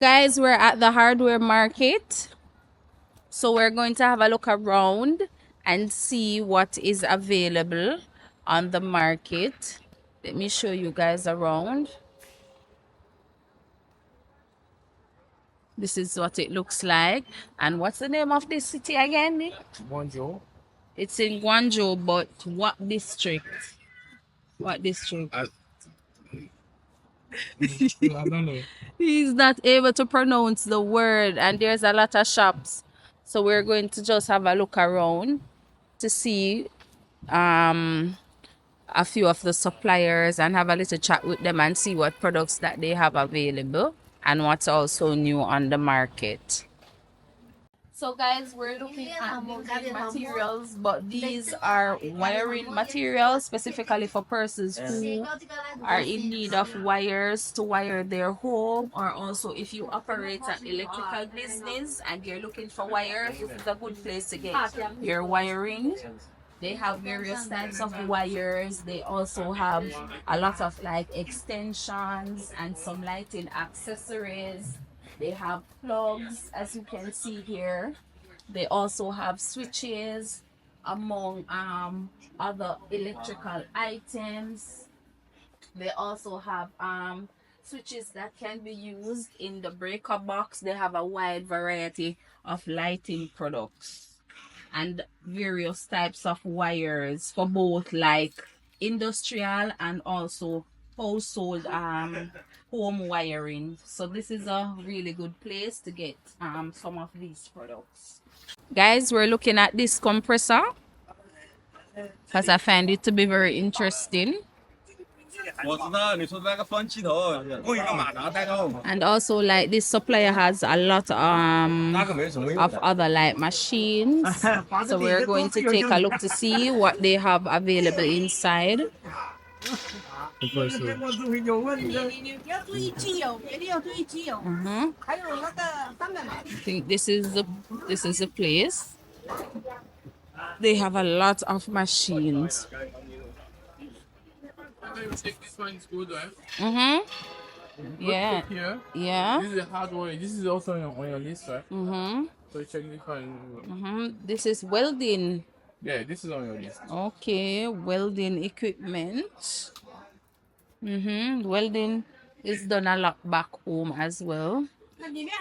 Guys, we're at the hardware market. So we're going to have a look around and see what is available on the market. Let me show you guys around. This is what it looks like. And what's the name of this city again? Guangzhou. It's in Guangzhou, but what district? What district? I don't know. He's not able to pronounce the word, and there's a lot of shops. So we're going to just have a look around to see um a few of the suppliers and have a little chat with them and see what products that they have available and what's also new on the market. So guys, we're looking at building materials, but these are wiring materials specifically for persons who are in need of wires to wire their home, or also if you operate an electrical business and you're looking for wires, this is a good place to get your wiring. They have various types of wires. They also have a lot of like extensions and some lighting accessories. They have plugs, as you can see here. They also have switches among other electrical items. They also have switches that can be used in the breaker box. They have a wide variety of lighting products and various types of wires for both like industrial and also household home wiring. So this is a really good place to get some of these products. Guys, we're looking at this compressor because I find it to be very interesting. And also like this supplier has a lot of other like machines. So we're going to take a look to see what they have available inside. I think this is the place. They have a lot of machines. This one is good, right? Mm-hmm. Yeah. Here. Yeah. This is a hardware. This is also on your list, right? Mm-hmm. So check this one. Mm-hmm. This is welding. Yeah, this is on your list. Okay, welding equipment. Mm-hmm. Welding is done a lot back home as well.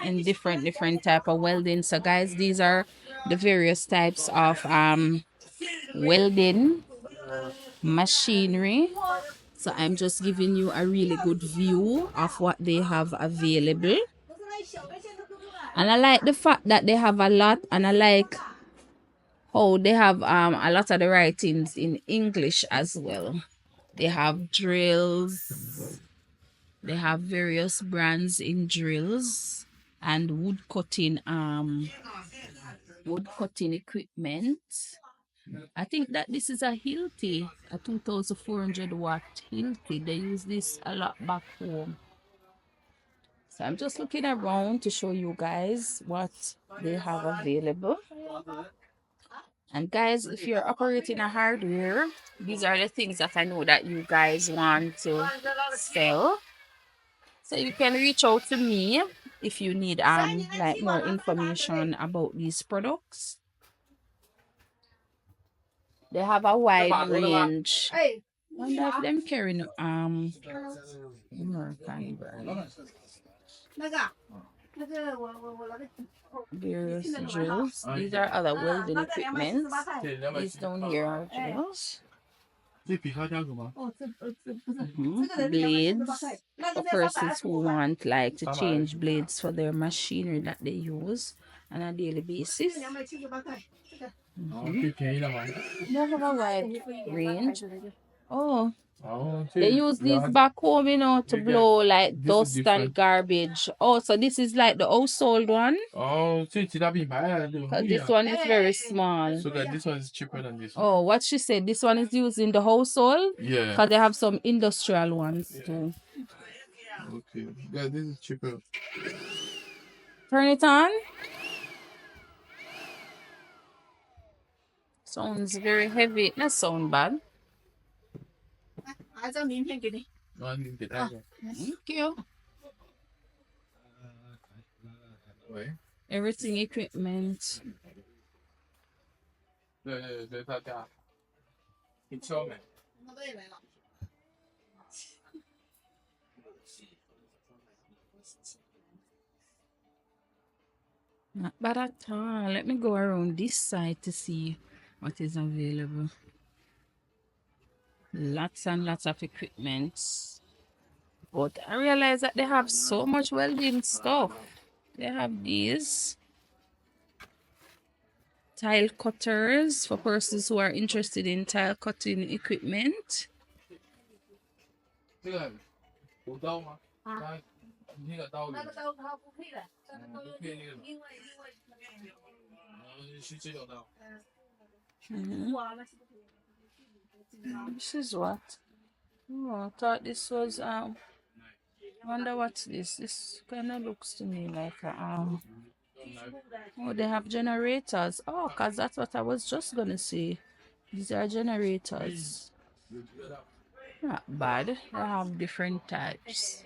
And different type of welding. So guys, these are the various types of welding machinery. So I'm just giving you a really good view of what they have available. And I like the fact that they have a lot, and I like how they have a lot of the writings in English as well. They have drills. They have various brands in drills and wood cutting equipment. I think that this is a Hilti, a 2400 watt Hilti. They use this a lot back home. So I'm just looking around to show you guys what they have available. And guys, if you're operating a hardware, these are the things that I know that you guys want to sell. So you can reach out to me if you need like more information about these products. They have a wide range. Wonder if them carrying American brand. Various drills. These are other welding equipment. These down here are drills. Blades for persons who want like to change blades for their machinery that they use on a daily basis. They have a wide range. Oh, they use these back home, to blow like dust and garbage. Oh, so this is like the household one? Oh, Because this one is very small. so that this one is cheaper than this one. Oh, what she said, this one is used in the household? Yeah. Because they have some industrial ones too. Okay. Yeah, this is cheaper. Turn it on. Sounds very heavy. It doesn't sound bad. Thank you. Everything equipment. 对，他家，你敲没？Not bad at all. Let me go around this side to see what is available. Lots and lots of equipment. But I realize that they have so much welding stuff. They have these tile cutters for persons who are interested in tile cutting equipment. 这个有刀吗？啊，那个刀有。那个刀它不配的，不配那个。是这种刀。Mhm. This is what? Oh, I thought this was I wonder what's this. This kind of looks to me like oh, they have generators. Oh, cause that's what I was just gonna say. These are generators. Not bad. They have different types.